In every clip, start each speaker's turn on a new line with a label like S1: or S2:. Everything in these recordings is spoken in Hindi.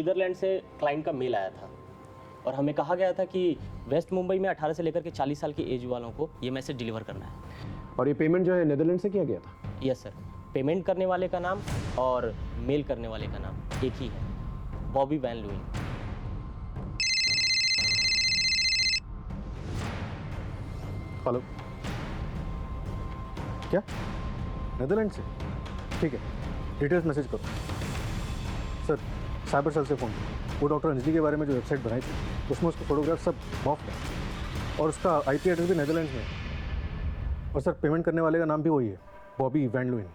S1: नीदरलैंड से क्लाइंट का मेल आया था और हमें कहा गया था कि वेस्ट मुंबई में 18 से लेकर के 40 साल की एज वालों को ये मैसेज डिलीवर करना है।
S2: और ये पेमेंट जो है नीदरलैंड से किया गया था?
S1: यस सर, पेमेंट करने वाले का नाम और मेल करने वाले का नाम एक ही है, बॉबी वैन लुइन।
S2: हेलो, क्या नीदरलैंड से? ठीक है, डिटेल्स मैसेज करो। सर, साइबर सेल से फ़ोन करो। वो डॉक्टर अंजलि के बारे में जो वेबसाइट बनाई थी उसमें उसके फोटोग्राफ सब मॉफ है और उसका आईपी एड्रेस भी नीदरलैंड में है। और सर, पेमेंट करने वाले का नाम भी वही है, बॉबी वैन लुइन।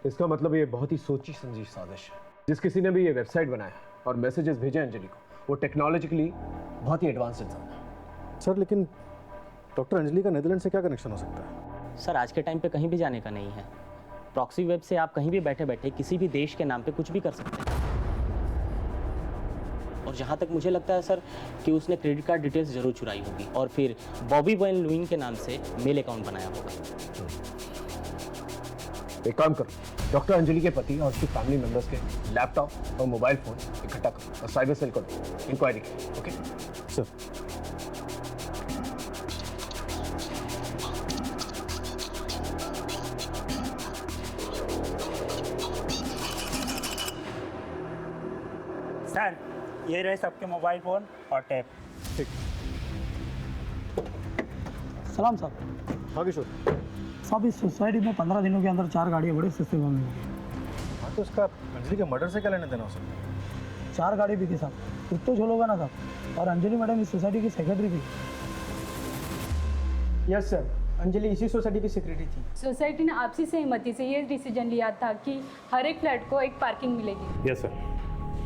S2: इसका मतलब ये बहुत ही सोची समझी साजिश है। जिस किसी ने भी ये वेबसाइट बनाया और मैसेजेस भेजे अंजलि को, वो टेक्नोलॉजिकली बहुत ही एडवांस इंसान है। सर, लेकिन डॉक्टर अंजलि का नीदरलैंड से क्या कनेक्शन हो सकता है?
S1: सर, आज के टाइम पे कहीं भी जाने का नहीं है। प्रॉक्सी वेब से आप कहीं भी बैठे बैठे किसी भी देश के नाम पे कुछ भी कर सकते हैं। और जहाँ तक मुझे लगता है सर कि उसने क्रेडिट कार्ड डिटेल्स जरूर चुराई होगी और फिर बॉबी वैन लुइन के नाम से मेल अकाउंट बनाया होगा।
S2: एक काम करो, डॉक्टर अंजलि के पति और उसकी फैमिली मेंबर्स के लैपटॉप और मोबाइल फोन इकट्ठा करो और साइबर सेल को इंक्वायरी करो। Okay sir.
S3: सर, ये रहे सबके मोबाइल फ़ोन और टैब।
S2: ठीक।
S4: सलाम साहब।
S2: हाँ किशोर।
S4: साहब, इस सोसाइटी में 15 दिनों के अंदर 4 गाड़ियाँ बड़े सस्ते में मिली।
S2: हाँ, तो उसका अंजलि के मर्डर से क्या लेना देना हो सकता है?
S4: 4 गाड़ी भी थी साहब, कुछ तो झोल होगा ना साहब। और अंजलि मैडम इस सोसाइटी की सेक्रेटरी थी।
S5: यस सर, अंजलि इसी सोसाइटी की सेक्रेटरी थी।
S6: सोसाइटी ने आपसी सहमति से ये डिसीजन लिया था कि हर एक फ्लैट को एक पार्किंग मिलेगी।
S7: यस सर,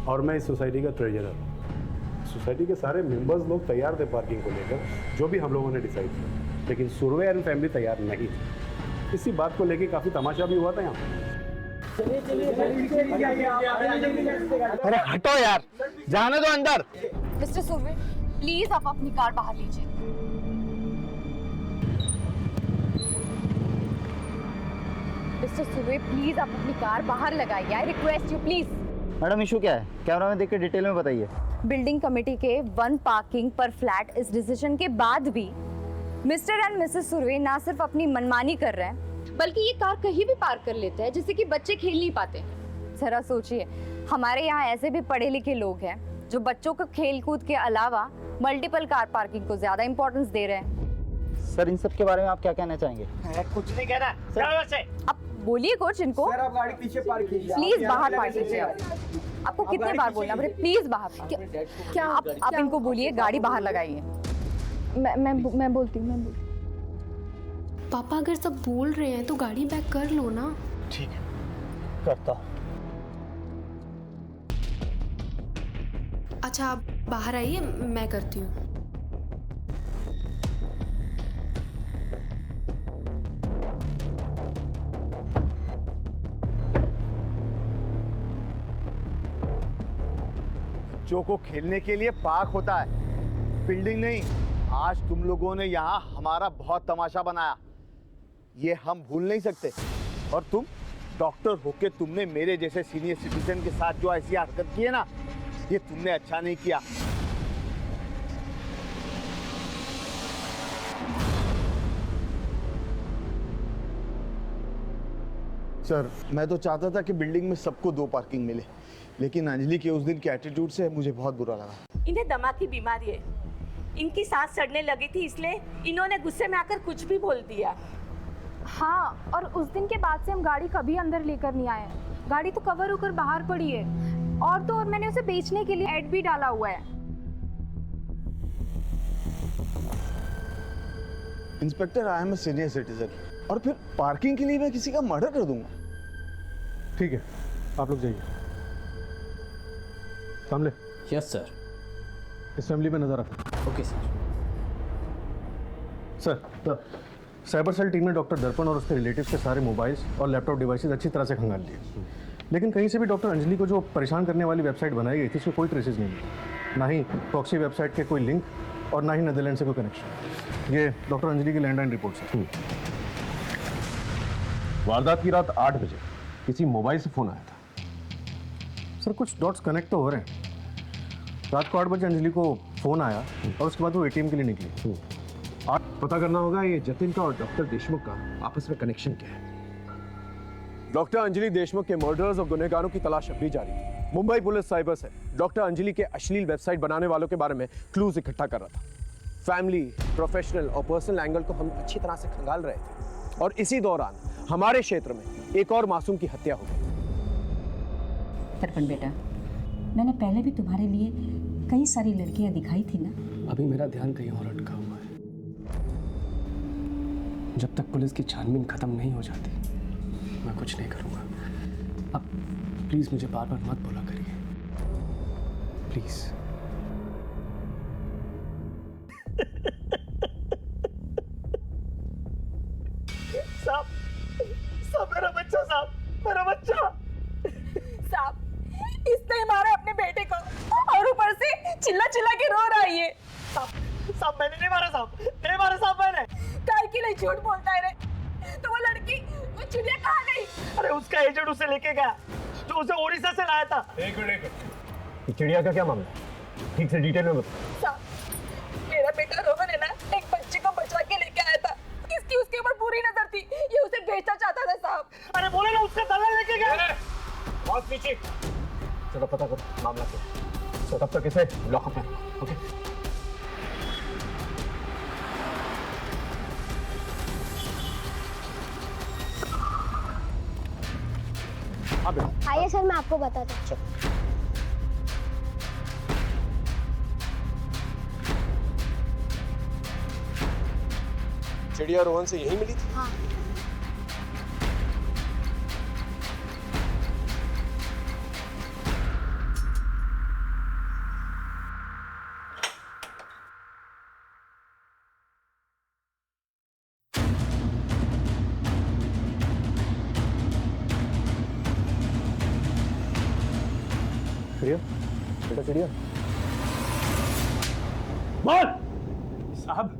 S7: और मैं इस सोसाइटी का ट्रेजरर हूँ। सोसाइटी के सारे मेंबर्स लोग तैयार थे पार्किंग को लेकर, जो भी हम लोगों ने डिसाइड किया, लेकिन सुरवे एंड फैमिली तैयार नहीं थी। इसी बात को लेकर काफ़ी तमाशा भी हुआ था यहाँ।
S8: अरे हटो यार, जाने दो अंदर।
S9: मिस्टर सुरवे, प्लीज आप अपनी कार बाहर लीजिए। मिस्टर सुरवे, प्लीज आप अपनी कार बाहर लगाइए। I request you please.
S8: Madam, issue क्या है? कैमरा में देख के डिटेल में बताइए।
S9: बिल्डिंग कमेटी के 1 पार्किंग पर फ्लैट इस डिसीजन के बाद भी मिस्टर एंड मिसेस सुरवे ना सिर्फ अपनी मनमानी कर रहे हैं, बल्कि ये कार कहीं भी पार्क कर लेते हैं जिससे कि बच्चे खेल नहीं पाते। जरा सोचिए, हमारे यहाँ ऐसे भी पढ़े लिखे लोग हैं जो बच्चों को खेल कूद के अलावा मल्टीपल कार पार्किंग को ज्यादा इंपॉर्टेंस दे रहे हैं।
S8: सर, इन सब के बारे में आप क्या कहना चाहेंगे?
S3: कुछ नहीं कहना सर।
S9: अब बोलिए कुछ इनको।
S5: सर, आप गाड़ी पीछे पार्क कीजिए।
S9: प्लीज बाहर पार्क कीजिए। आपको कितने बार बोलना पड़े, प्लीज बाहर। क्या आप इनको बोलिए गाड़ी बाहर लगाइए। मैं बोलती हूँ।
S10: पापा, अगर सब बोल रहे हैं तो गाड़ी बैक कर लो ना।
S3: ठीक है, करता हूँ।
S10: अच्छा, आप बाहर आइए, मैं करती हूँ।
S8: बच्चों को खेलने के लिए पार्क होता है, बिल्डिंग नहीं। आज तुम लोगों ने यहाँ हमारा बहुत तमाशा बनाया, ये हम भूल नहीं सकते। और तुम डॉक्टर होके तुमने मेरे जैसे सीनियर सिटीजन के साथ जो ऐसी हरकत की है ना, ये तुमने अच्छा नहीं किया। सर, मैं तो चाहता था कि बिल्डिंग में सबको 2 पार्किंग मिले, लेकिन अंजलि के उस दिन के एटीट्यूड से मुझे बहुत बुरा लगा।
S11: इन्हें दमा की बीमारी है, इनकी सांस चढ़ने लगी थी, इसलिए इन्होंने गुस्से में आकर कुछ भी बोल दिया।
S6: हाँ, और उस दिन के बाद से हम गाड़ी कभी अंदर लेकर नहीं आए। गाड़ी तो कवर होकर बाहर पड़ी है, और तो और मैंने उसे बेचने के लिए ऐड भी डाला हुआ है।
S8: Inspector, I am a senior citizen, और फिर पार्किंग के लिए मैं किसी का मर्डर कर दूंगा?
S2: ठीक है, आप लोग जाइए। सामने।
S1: Yes sir.
S2: इस फैमिली पे नजर रखो।
S1: Okay sir.
S2: Sir, cyber cell team ने डॉक्टर दर्पण और उसके रिलेटिव्स के सारे मोबाइल्स और लैपटॉप डिवाइसेस अच्छी तरह से खंगाल लिए, लेकिन कहीं से भी डॉक्टर अंजलि को जो परेशान करने वाली वेबसाइट बनाई गई थी उसके कोई ट्रेसेस नहीं मिले, ना ही प्रॉक्सी वेबसाइट के कोई लिंक और ना ही नीदरलैंड से कोई कनेक्शन। ये डॉक्टर अंजलि की लैंडलाइन रिपोर्ट है।
S7: वारदात की रात 8 बजे किसी मोबाइल से फ़ोन आया था।
S2: सर कुछ डॉट्स कनेक्ट तो हो रहे हैं। रात को 8 बजे अंजलि को फ़ोन आया और उसके बाद वो एटीएम के लिए निकली।
S12: पता करना होगा ये जतिन का और डॉक्टर देशमुख का आपस में कनेक्शन क्या है।
S13: डॉक्टर अंजलि देशमुख के मर्डर्स और गुनहगारों की तलाश अब भी जारी है। मुंबई पुलिस साइबर से डॉक्टर अंजलि के अश्लील वेबसाइट बनाने वालों के बारे में क्लूज इकट्ठा कर रहा था। फैमिली, प्रोफेशनल और पर्सनल एंगल को हम अच्छी तरह से खंगाल रहे थे और इसी दौरान हमारे क्षेत्र में एक और मासूम की हत्या हो गई।
S14: दर्पण बेटा, मैंने पहले भी तुम्हारे लिए कई सारी लड़कियां दिखाई थी ना।
S12: अभी मेरा ध्यान कहीं और अटका हुआ है। जब तक पुलिस की छानबीन खत्म नहीं हो जाती मैं कुछ नहीं करूंगा। अब प्लीज मुझे बार बार मत बोला करिए, प्लीज।
S3: साहब, साहब मेरा बच्चा, साहब मेरा बच्चा।
S11: साहब, इसने मारा अपने बेटे को और ऊपर से चिल्ला चिल्ला के रो रहा है ये।
S3: साहब मैंने नहीं मारा, साहब नहीं मारा, साहब मैंने।
S11: काय के लिए झूठ बोलता है रे? तो वो लड़की, वो चिड़िया कहाँ गई?
S3: अरे उसका एजेंट उसे लेके गया जो उसे ओडिशा से लाया था।
S12: एक मिनट, चिड़िया का क्या मामला? ठीक से डिटेल में बताओ।
S11: साहब मेरा बेटा रोहन है ना, एक बच्चे को बचा के लेके आया था। किसकी उसके ऊपर पूरी नजर थी, ये उसे बेचना चाहता था साहब।
S3: अरे बोले ना उसका दलाल लेके गया।
S12: बहुत पीछे चलो, पता करो मामला क्या। तो तब तक इसे लॉकअप में, ओके?
S15: आइए सर, मैं आपको बताता हूँ।
S13: चिड़िया रोहन से यही मिली थी?
S15: हाँ।
S2: चिड़िया, बेटा चिड़िया।
S3: बोल। साहब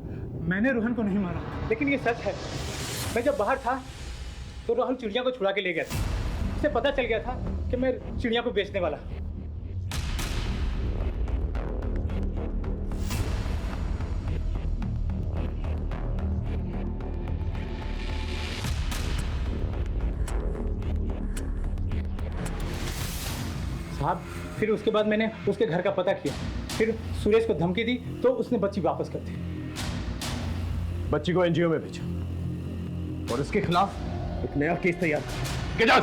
S3: मैंने रोहन को नहीं मारा, लेकिन ये सच है। मैं जब बाहर था तो रोहन चिड़िया को छुड़ा के ले गया था। उसे पता चल गया था कि मैं चिड़िया को बेचने वाला। साहब फिर उसके बाद मैंने उसके घर का पता किया, फिर सुरेश को धमकी दी तो उसने बच्ची वापस कर दी।
S12: बच्ची को एनजीओ में भेजा और इसके खिलाफ एक नया केस तैयार किया।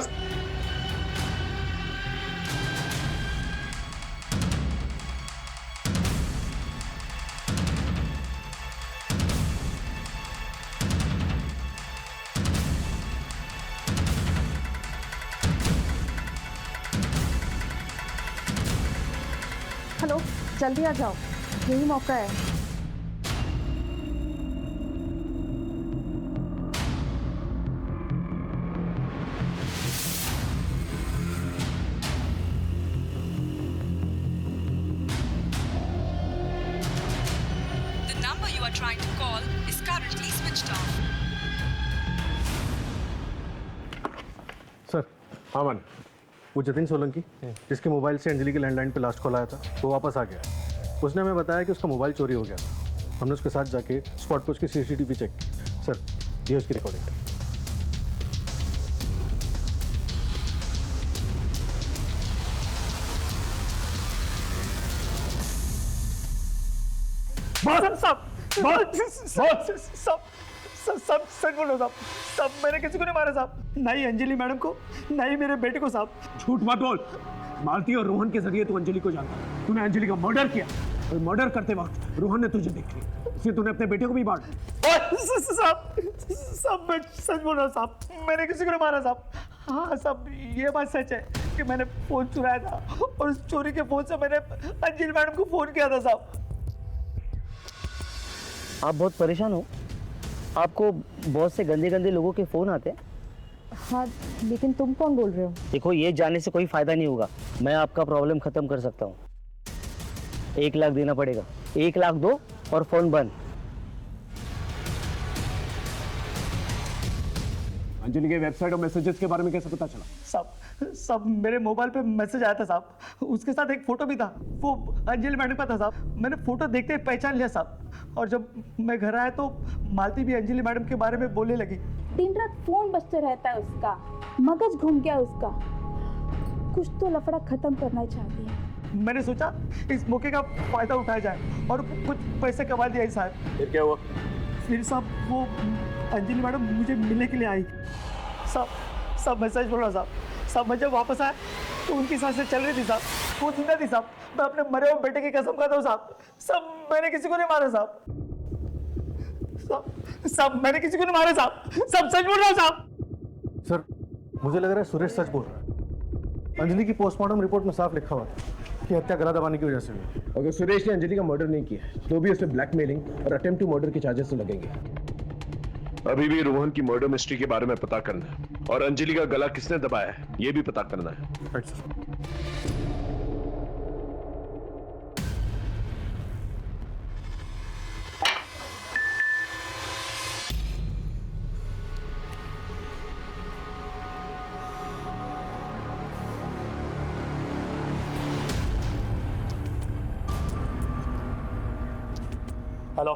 S6: हेलो, जल्दी आ जाओ, यही मौका है।
S16: The number you are trying to call is currently switched off.
S2: Sir,
S7: हाँ मन,
S2: वो जतिन सोलंकी जिसके मोबाइल से अंजलि के लैंडलाइन पे लास्ट कॉल आया था, वो वापस आ गया। उसने हमें बताया कि उसका मोबाइल चोरी हो गया था। हमने उसके साथ जाके स्पॉट पे उसकी सीसीटीवी चेक की। सर, ये उसकी रिकॉर्डिंग है।
S3: सब सच बोलो साहब। सब मैंने किसी को नहीं मारा साहब, ना ही अंजलि मैडम को, ना ही मेरे बेटे को साहब।
S12: झूठ मत बोल। मालती और रोहन के जरिए तू अंजलि को जानता। तूने अंजलि का मर्डर किया और मर्डर करते वक्त रोहन ने तुझे देख लिया, इसलिए तूने अपने बेटे को भी मार दिया।
S3: साहब मैं सच बोल रहा हूँ साहब, मैंने किसी को नहीं मारा साहब। हाँ साहब, ये बात सच है कि मैंने फोन चुराया था और उस चोरी के फोन से मैंने अंजलि मैडम को फोन किया था साहब।
S17: आप बहुत परेशान हो? आपको बहुत से गंदे गंदे लोगों के फ़ोन आते हैं?
S9: हाँ, लेकिन तुम कौन बोल रहे हो?
S17: देखो, ये जानने से कोई फ़ायदा नहीं होगा। मैं आपका प्रॉब्लम ख़त्म कर सकता हूँ। 1 लाख देना पड़ेगा। 1 लाख दो और फ़ोन बंद।
S12: अंजलि के वेबसाइट और मैसेजेस के बारे में कैसे पता चला?
S3: साहब सब मेरे मोबाइल पे मैसेज आया था साहब, उसके साथ एक फोटो भी था, वो अंजलि मैडम का था साहब। मैंने फोटो देखते ही पहचान लिया साहब, और जब मैं घर आया तो मालती भी अंजलि मैडम के बारे में बोलने लगी।
S11: दिन रात फोन बजते रहता है उसका, मगज घूम गया उसका, कुछ तो लफड़ा खत्म करना चाहती है।
S3: मैंने सोचा इस मौके का फायदा उठाया जाए और कुछ पैसे कमा दिया साहब।
S13: फिर क्या हुआ?
S3: फिर साहब वो अंजलि मैडम मुझे मिलने के लिए आई साहब। सब मैसेज बोल रहा साहब, मैं जब वापस आया तो उनकी सांसें चल रही थी साहब, वो जिंदा थी साहब। मैं अपने मरे हुए बेटे की कसम खाता हूँ साहब, सब मैंने किसी को नहीं मारा साहब, सब मैंने किसी को नहीं मारा साहब, सब सच बोल रहा हूँ साहब।
S2: सर मुझे लग रहा है सुरेश सच बोल रहा है। अंजलि की पोस्टमार्टम रिपोर्ट में साफ लिखा हुआ था कि हत्या गला दबाने की वजह से हुई।
S13: अगर सुरेश ने अंजलि का मर्डर नहीं किया तो भी उस पर ब्लैकमेलिंग और अटेम्प्ट टू मर्डर के चार्जेस तो लगेंगे। अभी भी रोहन की मर्डर मिस्ट्री के बारे में पता करना है और अंजलि का गला किसने दबाया है ये भी पता करना है।
S2: Right sir.
S7: हेलो,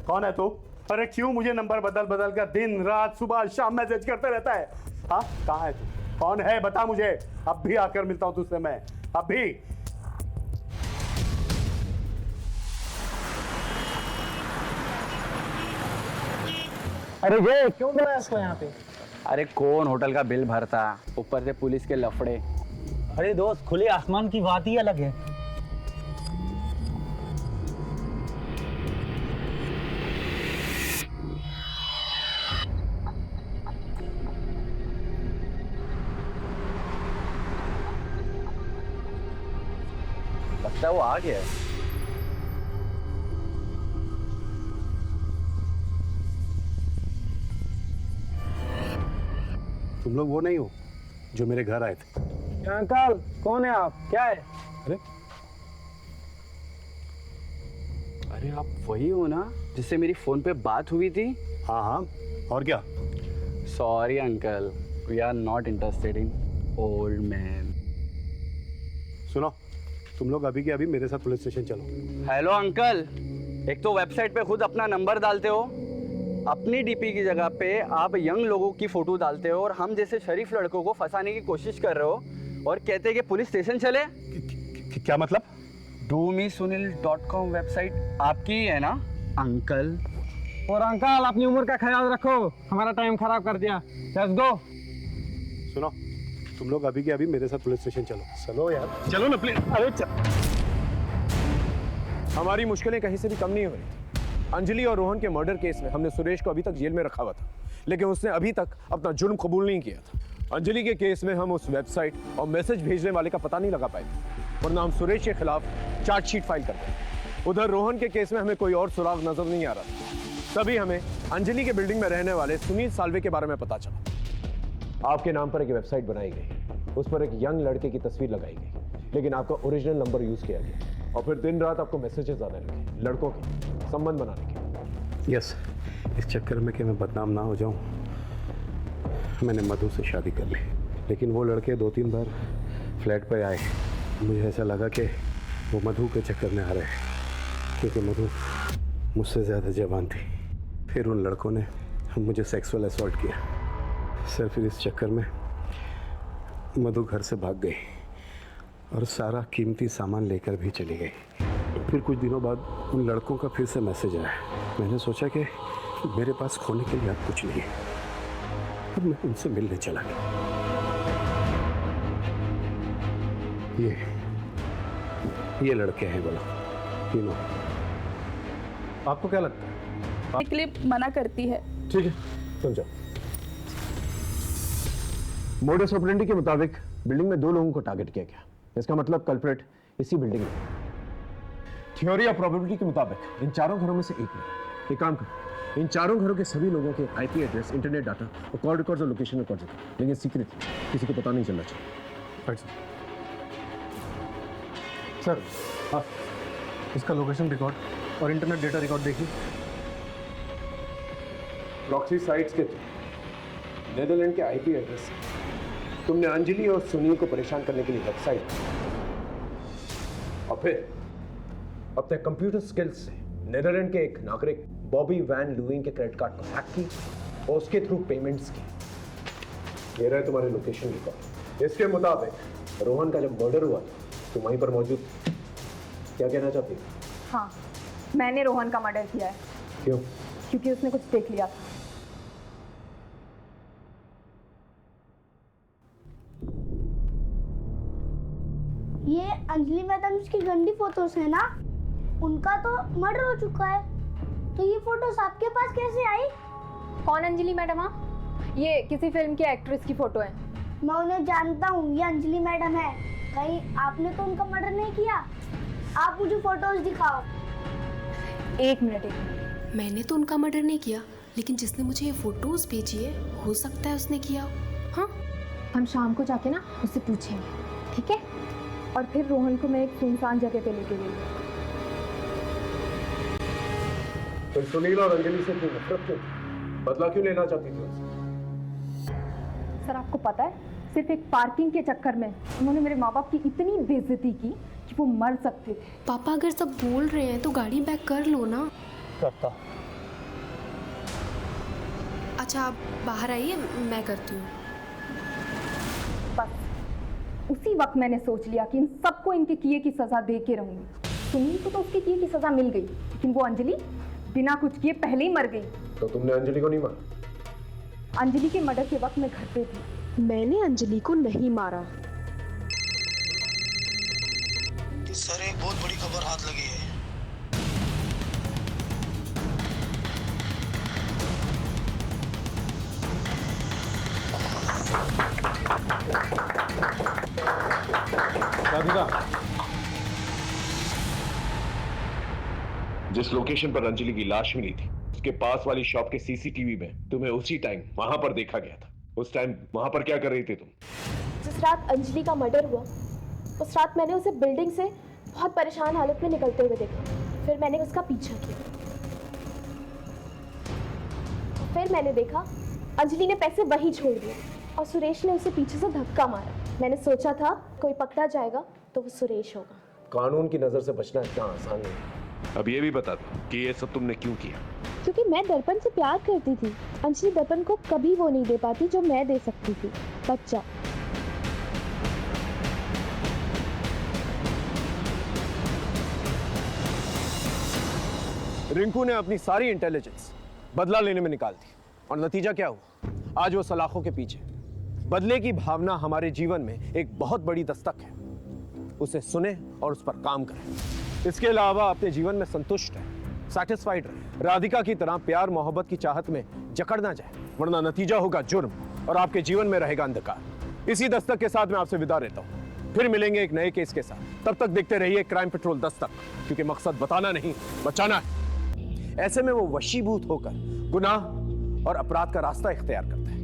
S7: कौन है तू? अरे क्यों मुझे नंबर बदल बदल कर दिन रात सुबह शाम मैसेज करते रहता है? हाँ, कहाँ है तू? कौन है बता मुझे, अब भी आकर मिलता हूँ तुझसे मैं, अभी।
S5: अरे ये क्यों बुलाया इसको यहाँ पे?
S18: अरे कौन होटल का बिल भरता, ऊपर से पुलिस के लफड़े।
S4: अरे दोस्त, खुले आसमान की बात ही अलग है।
S18: लगता है वो आ गया है।
S7: तुम लोग वो नहीं हो जो मेरे घर आए थे?
S5: अंकल कौन है आप, क्या है?
S18: अरे आप वही हो ना जिससे मेरी फोन पे बात हुई थी?
S7: हाँ हाँ, और क्या?
S18: Sorry uncle, we are not interested in old man.
S7: सुनो, तुम लोग अभी के अभी मेरे साथ पुलिस स्टेशन चलो।
S18: हेलो अंकल, एक तो वेबसाइट पे खुद अपना नंबर डालते हो, अपनी डीपी की जगह पे आप यंग लोगों की फोटो डालते हो और हम जैसे शरीफ लड़कों को फंसाने की कोशिश कर रहे हो और कहते हैं कि पुलिस स्टेशन चले।
S7: क्या मतलब?
S18: domesunil.com वेबसाइट आपकी ही है ना अंकल?
S5: और अंकल अपनी उम्र का ख्याल रखो, हमारा टाइम खराब कर दिया। Let's go.
S7: सुनो, तुम लोग अभी के अभी मेरे साथ पुलिस स्टेशन चलो। चलो यार,
S13: चलो ना प्लीज। अरे हमारी मुश्किलें कहीं से भी कम नहीं हो रही थी। अंजलि और रोहन के मर्डर केस में हमने सुरेश को अभी तक जेल में रखा हुआ था, लेकिन उसने अभी तक अपना जुर्म कबूल नहीं किया था। अंजलि के केस में हम उस वेबसाइट और मैसेज भेजने वाले का पता नहीं लगा पाए, वरना हम सुरेश के खिलाफ चार्जशीट फाइल करते। उधर रोहन के केस में हमें कोई और सुराग नजर नहीं आ रहा। तभी हमें अंजलि के बिल्डिंग में रहने वाले सुनील साल्वे के बारे में पता चला। आपके नाम पर एक वेबसाइट बनाई गई, उस पर एक यंग लड़के की तस्वीर लगाई गई, लेकिन आपका ओरिजिनल नंबर यूज किया गया और फिर दिन रात आपको मैसेजेस आने लगे लड़कों के संबंध बनाने के।
S7: यस, इस चक्कर में कि मैं बदनाम ना हो जाऊं, मैंने मधु से शादी कर ली। लेकिन वो लड़के 2-3 बार फ्लैट पे आए, मुझे ऐसा लगा कि वो मधु के चक्कर में आ रहे हैं, क्योंकि मधु मुझसे ज़्यादा जवान थी। फिर उन लड़कों ने मुझे सेक्सुअल असॉल्ट किया। सर फिर इस चक्कर में मधु घर से भाग गई और सारा कीमती सामान लेकर भी चली गई। फिर कुछ दिनों बाद उन लड़कों का फिर से मैसेज आया। मैंने सोचा कि मेरे पास खोने के लिए अब कुछ नहीं है, अब मैं उनसे मिलने चला गया। ये लड़के हैं बोला, तीनों।
S2: आपको क्या लगता है?
S11: के लिए मना करती है।
S13: ठीक है, समझा। मोडस ऑपरेंडी के मुताबिक बिल्डिंग में 2 लोगों को टारगेट किया गया। इसका मतलब कल्प्रेट इसी बिल्डिंग में। थ्योरी ऑफ प्रोबेबिलिटी के मुताबिक इन 4 घरों में से एक में। एक काम करो, इन 4 घरों के सभी लोगों के आईपी एड्रेस, इंटरनेट डाटा और कॉल रिकॉर्ड्स और लोकेशन रिकॉर्ड्स, लेकिन सीक्रेट, किसी को पता नहीं चलना चाहिए।
S2: सर हाँ, इसका लोकेशन रिकॉर्ड और इंटरनेट डेटा रिकॉर्ड देखिए।
S13: प्रॉक्सी साइट्स के नेदरलैंड के आईपी एड्रेस तुमने अंजलि और सुनील को परेशान करने के लिए वेबसाइट और फिर अपने कंप्यूटर स्किल्स से नीदरलैंड के एक नागरिक बॉबी वैन लुइंग के क्रेडिट कार्ड को हैक की और उसके थ्रू पेमेंट्स की। ये रहे तुम्हारे लोकेशन रिकॉर्ड। इसके मुताबिक रोहन का जब मर्डर हुआ तुम वहीं पर मौजूद थी। क्या कहना चाहती हो?
S6: हाँ, मैंने रोहन का मर्डर किया है।
S13: क्यों?
S6: क्योंकि उसने कुछ देख लिया था।
S15: ये अंजलि मैडम की गंदी फोटोज है ना? उनका तो मर्डर हो चुका है, तो ये फोटोज आपके पास कैसे आई?
S6: कौन अंजलि मैडम? ये किसी फिल्म की एक्ट्रेस की फोटो है।
S15: मैं उन्हें जानता हूँ, ये अंजलि मैडम है। कहीं आपने तो उनका मर्डर नहीं किया? आप मुझे फोटोज दिखाओ।
S6: एक मिनट।
S10: मैंने तो उनका मर्डर नहीं किया, लेकिन जिसने मुझे ये फोटोज भेजी है हो सकता है उसने किया हो।
S6: हाँ, हम शाम को जाके ना उससे पूछेंगे, ठीक है? और फिर रोहन को मैं एक सुनसान जगह पे लेके गई।
S13: तो सुनील और अंजलि से क्यों नफरत क्यों? बदला क्यों लेना चाहती थी उनसे?
S6: सर, आपको पता है, सिर्फ एक पार्किंग के चक्कर में उन्होंने मेरे माँ बाप की इतनी बेइज्जती की कि वो मर सकते थे।
S10: पापा अगर सब बोल रहे हैं तो गाड़ी बैक कर लो ना।
S1: करता।
S10: अच्छा, आप बाहर आइए, मैं करती हूँ।
S6: बस उसी वक्त मैंने सोच लिया कि इन सबको इनके किए की सजा दे के रहूंगी। सुनील को तो उसके किए की सजा मिल गई, लेकिन वो अंजलि बिना कुछ किए पहले ही मर गई।
S13: तो तुमने अंजलि को नहीं मारा?
S6: अंजलि के मर्डर के वक्त मैं घर पे थी।
S10: मैंने अंजलि को नहीं मारा।
S19: सर, एक बहुत बड़ी खबर हाथ लगी है।
S13: राधिका,
S20: जिस लोकेशन पर अंजलि की लाश मिली थी उसके पास वाली शॉप के सीसीटीवी में तुम्हें उसी टाइम वहां पर देखा गया था। उस टाइम वहां पर क्या कर रही थी तुम?
S11: जिस रात अंजलि का मर्डर हुआ उस रात मैंने उसे बिल्डिंग से बहुत परेशान हालत में निकलते हुए देखा। फिर मैंने उसका पीछा किया। फिर मैंने देखा अंजलि ने पैसे वहीं छोड़ दिए और सुरेश ने उसे पीछे से धक्का मारा। मैंने सोचा था कोई पकड़ा जाएगा तो वो सुरेश होगा।
S13: कानून की नजर से बचना इतना आसान नहीं।
S20: अब ये भी बता दो कि ये सब तुमने क्यों किया?
S11: क्योंकि मैं दर्पण से प्यार करती थी। अंजलि दर्पण को कभी वो नहीं दे पाती जो मैं दे सकती थी, बच्चा।
S13: रिंकू ने अपनी सारी इंटेलिजेंस बदला लेने में निकाल दी और नतीजा क्या हुआ? आज वो सलाखों के पीछे। बदले की भावना हमारे जीवन में एक बहुत बड़ी दस्तक है। उसे सुने और उस पर काम करें। इसके अलावा अपने जीवन में संतुष्ट रहे, सैटिस्फाइड रहे। राधिका की तरह प्यार मोहब्बत की चाहत में जकड़ ना जाए, वरना नतीजा होगा जुर्म और आपके जीवन में रहेगा अंधकार। इसी दस्तक के साथ मैं आपसे विदा लेता हूँ। फिर मिलेंगे एक नए केस के साथ। तब तक देखते रहिए क्राइम पेट्रोल दस्तक, क्योंकि मकसद बताना नहीं, बचाना है। ऐसे में वो वशीभूत होकर गुनाह और अपराध का रास्ता इख्तियार करता है।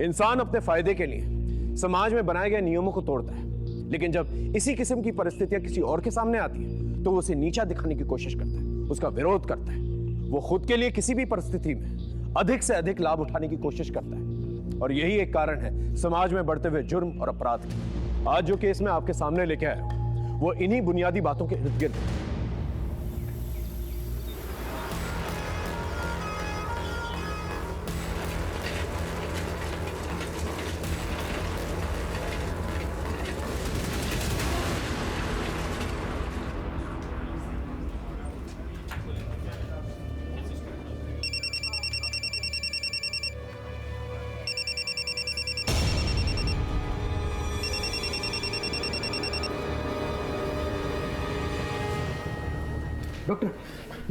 S13: इंसान अपने फायदे के लिए समाज में बनाए गए नियमों को तोड़ता है, लेकिन जब इसी किस्म की परिस्थितियां किसी और के सामने आती है तो वो उसे नीचा दिखाने की कोशिश करता है, उसका विरोध करता है। वो खुद के लिए किसी भी परिस्थिति में अधिक से अधिक लाभ उठाने की कोशिश करता है, और यही एक कारण है समाज में बढ़ते हुए जुर्म और अपराध के। आज जो केस मैं आपके सामने लेके आया हूं वो इन्हीं बुनियादी बातों के इर्द गिर्द है।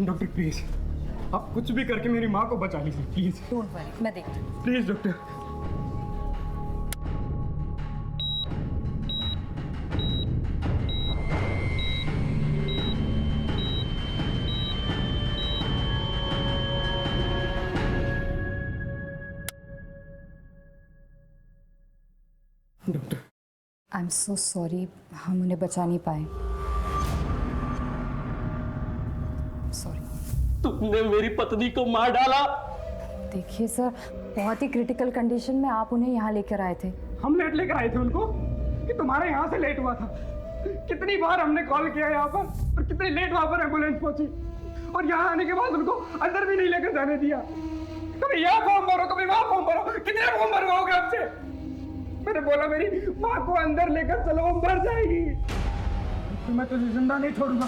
S5: डॉक्टर प्लीज, आप कुछ भी करके मेरी माँ को बचा लीजिए प्लीज।
S14: डोंट वरी, मैं देखती हूँ।
S5: Please doctor. Doctor,
S9: I am so sorry, हम उन्हें बचा नहीं पाए। सॉरी।
S1: तुमने मेरी पत्नी को मार डाला।
S9: देखिए सर, बहुत ही क्रिटिकल कंडीशन में आप उन्हें यहाँ लेकर आए थे।
S5: हम लेट लेकर आए थे उनको कि तुम्हारे यहाँ से लेट हुआ था। कितनी बार हमने कॉल किया यहाँ पर और कितनी लेट वहां पर एम्बुलेंस पहुंची, और यहाँ आने के बाद उनको अंदर भी नहीं लेकर जाने दिया। कभी यहाँ फॉर्म भरो, कभी वहां फॉर्म भरो, कितने फॉर्म भरवाओगे आपसे? मैंने बोला मेरी माँ को अंदर लेकर चलो, वो मर जाएगी। तो मैं तुझे जिंदा नहीं छोड़ूंगा।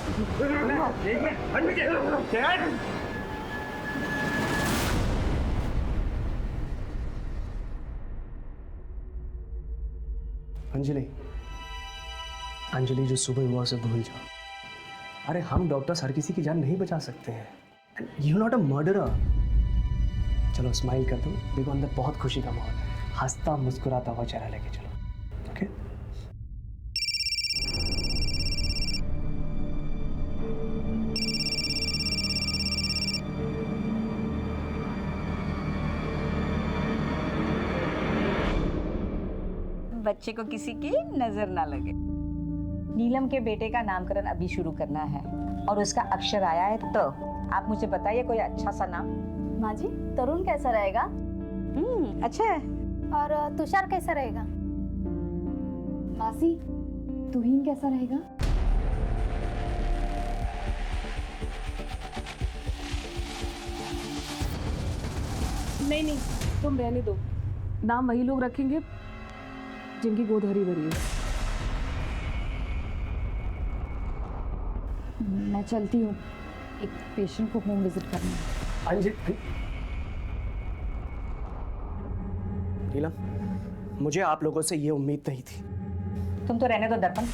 S12: अंजलि, अंजलि जो सुबह हुआ उसे भूल जाओ। अरे हम डॉक्टर्स हर किसी की जान नहीं बचा सकते हैं। You not a murderer. चलो स्माइल कर दो, देखो अंदर बहुत खुशी का माहौल है। हंसता मुस्कुराता हुआ चेहरा लेके चलो, ओके?
S14: बच्चे को किसी की नजर ना लगे। नीलम के बेटे का नामकरण अभी शुरू करना है और उसका अक्षर आया है तो आप मुझे बताइए कोई अच्छा सा नाम।
S11: माँ जी, तरुण कैसा रहेगा?
S14: अच्छा है।
S11: और तुषार कैसा रहेगा?
S6: मासी, तुहीन कैसा रहेगा?
S21: नहीं नहीं, तुम रहने दो। नाम वही लोग रखेंगे जिनकी गोद हरी भरी है।
S6: मैं चलती हूँ, एक पेशेंट को होम विजिट करना है।
S12: अंजलि, नीलम, मुझे आप लोगों से ये उम्मीद नहीं थी।
S14: तुम तो रहने दो दर्पण,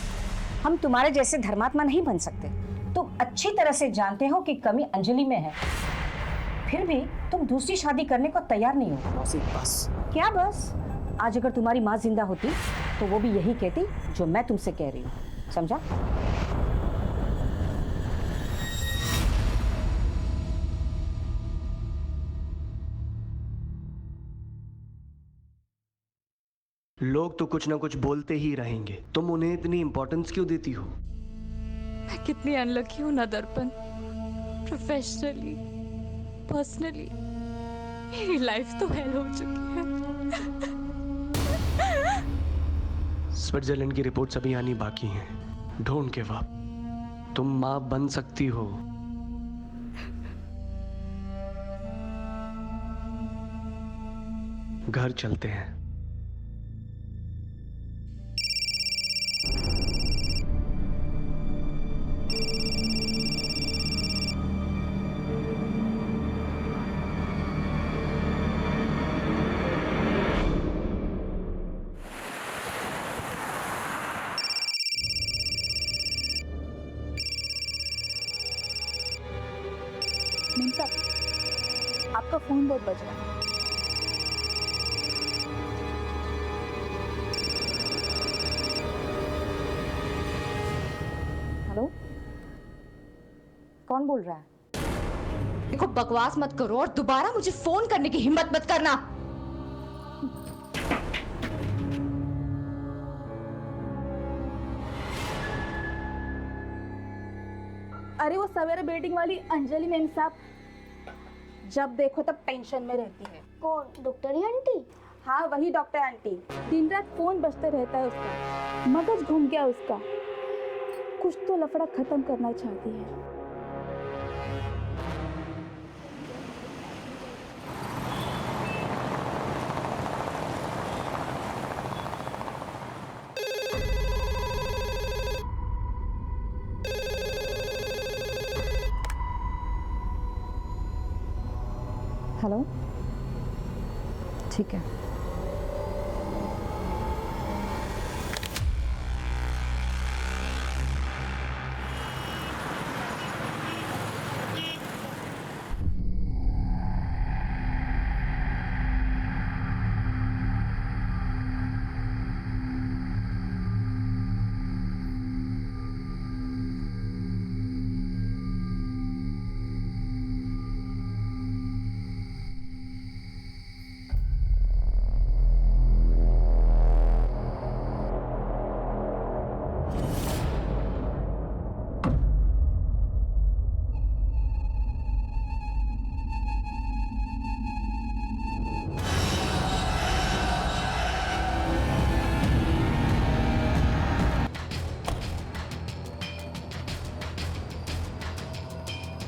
S14: हम तुम्हारे जैसे धर्मात्मा नहीं बन सकते। तुम अच्छी तरह से जानते हो कि कमी अंजलि में है, फिर भी तुम दूसरी शादी करने को तैयार नहीं हो।
S12: बस।
S14: क्या बस? आज अगर तुम्हारी माँ जिंदा होती तो वो भी यही कहती जो मैं तुमसे कह रही हूँ, समझा?
S12: लोग तो कुछ ना कुछ बोलते ही रहेंगे, तुम उन्हें इतनी इंपॉर्टेंस क्यों देती हो?
S22: मैं कितनी अनलकी हूं ना दर्पण। प्रोफेशनली, पर्सनली मेरी लाइफ तो हेल हो चुकी है।
S12: स्विट्जरलैंड की रिपोर्ट्स अभी आनी बाकी हैं। डोंट गिव अप, तुम मां बन सकती हो। घर चलते हैं।
S11: मेम साहब, आपका फोन बहुत बज रहा है।
S14: हेलो, कौन बोल रहा है?
S9: देखो, बकवास मत करो और दोबारा मुझे फोन करने की हिम्मत मत करना।
S11: अरे वो सवेरे बेटिंग वाली अंजलि मेम साहब, जब देखो तब टेंशन में रहती है।
S15: कौन? Doctor aunty?
S11: हाँ, वही डॉक्टर आंटी। दिन रात फोन बजते रहता है उसका, मगज घूम गया उसका। कुछ तो लफड़ा खत्म करना चाहती है।
S14: हेलो, ठीक है।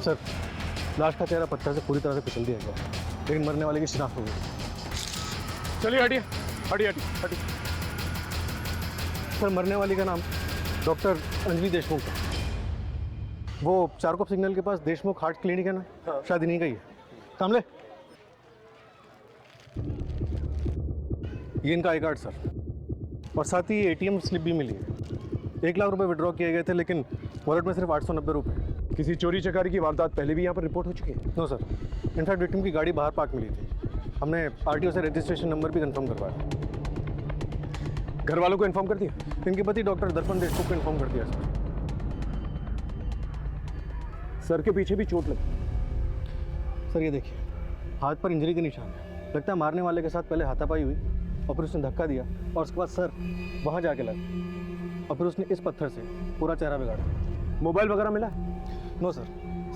S2: सर लाश का चेहरा पत्थर से पूरी तरह से कुचल दिया गया, लेकिन मरने वाले की शिनाख्त हो गई।
S13: चलिए हटिए हटिए हटिए हटिए।
S2: सर मरने वाली का नाम डॉक्टर अंजलि देशमुख है। वो चारकोप सिग्नल के पास देशमुख हार्ट क्लिनिक है ना, शायद इन्हीं का ही है। कामले, ये इनका आई कार्ड सर, और साथ ही एटीएम स्लिप भी मिली है। 1 लाख रुपए विड्रॉ किए गए थे, लेकिन वॉलेट में सिर्फ 890 रुपये।
S13: किसी चोरी चकारी की वारदात पहले भी यहाँ पर रिपोर्ट हो चुकी है?
S2: नो सर, इनफैक्ट विक्टिम की गाड़ी बाहर पार्क मिली थी। हमने आरटीओ से रजिस्ट्रेशन नंबर भी कंफर्म करवाया।
S13: घर वालों को इन्फॉर्म कर दिया?
S2: इनके पति डॉक्टर दर्पण देशमुख को इन्फॉर्म कर दिया सर।
S13: सर के पीछे भी चोट लगी।
S2: सर ये देखिए, हाथ पर इंजरी के निशान है। लगता है मारने वाले के साथ पहले हाथापाई हुई और फिर उसने धक्का दिया और उसके बाद सर वहाँ जाके लगा और फिर उसने इस पत्थर से पूरा चेहरा बिगाड़ दिया।
S13: मोबाइल वगैरह मिला?
S2: नो सर,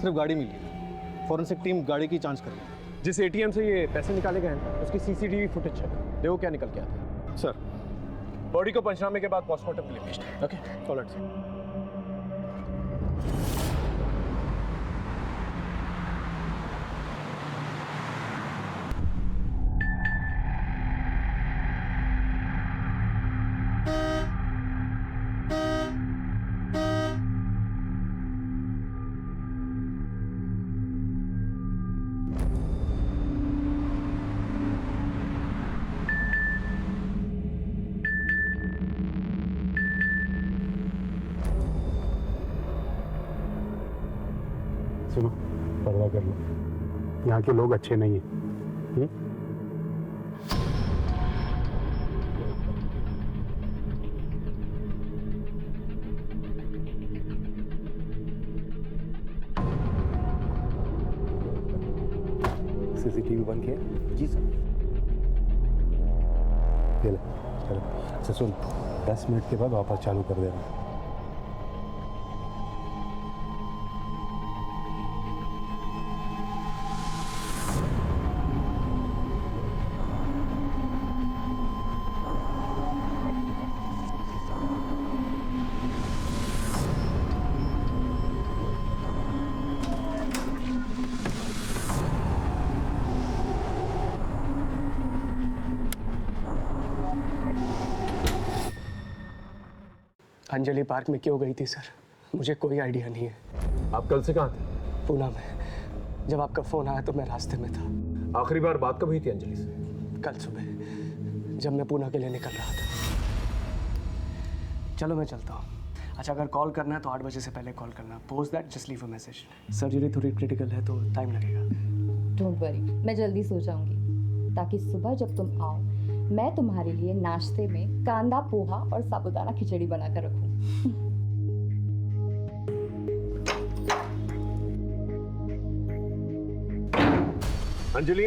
S2: सिर्फ गाड़ी मिली है। फॉरेंसिक टीम गाड़ी की जांच कर रही है।
S13: जिस एटीएम से ये पैसे निकाले गए हैं उसकी सीसीटीवी फुटेज चेक करो, देखो क्या निकल के आता है।
S2: सर
S13: बॉडी को पंचनामे के बाद पोस्टमार्टम के लिए भेजना है। Okay
S2: alright sir.
S7: सुनो, पर्दा कर लो, यहाँ के लोग अच्छे नहीं हैं। सीसीटीवी बंद किया?
S17: जी सर।
S7: ये ले, चलो। अच्छा सुन, 10 मिनट के बाद वापस चालू कर देना।
S12: अंजलि पार्क में क्यों गई थी सर, मुझे कोई आइडिया नहीं है।
S13: आप कल से कहाँ थे?
S12: पूना में। जब आपका फ़ोन आया तो मैं रास्ते में था।
S13: आखिरी बार बात कब हुई थी अंजलि से?
S12: कल सुबह, जब मैं पूना के लिए निकल रहा था। चलो मैं चलता हूँ। अच्छा, अगर कॉल करना है तो 8 बजे से पहले कॉल करना। Post that, just leave a message. Surgery थोड़ी क्रिटिकल है तो टाइम लगेगा।
S9: डोंट वरी, मैं जल्दी सो जाऊंगी ताकि सुबह जब तुम आओ मैं तुम्हारे लिए नाश्ते में कांदा पोहा और साबुदाना खिचड़ी बनाकर रखूं।
S13: अंजलि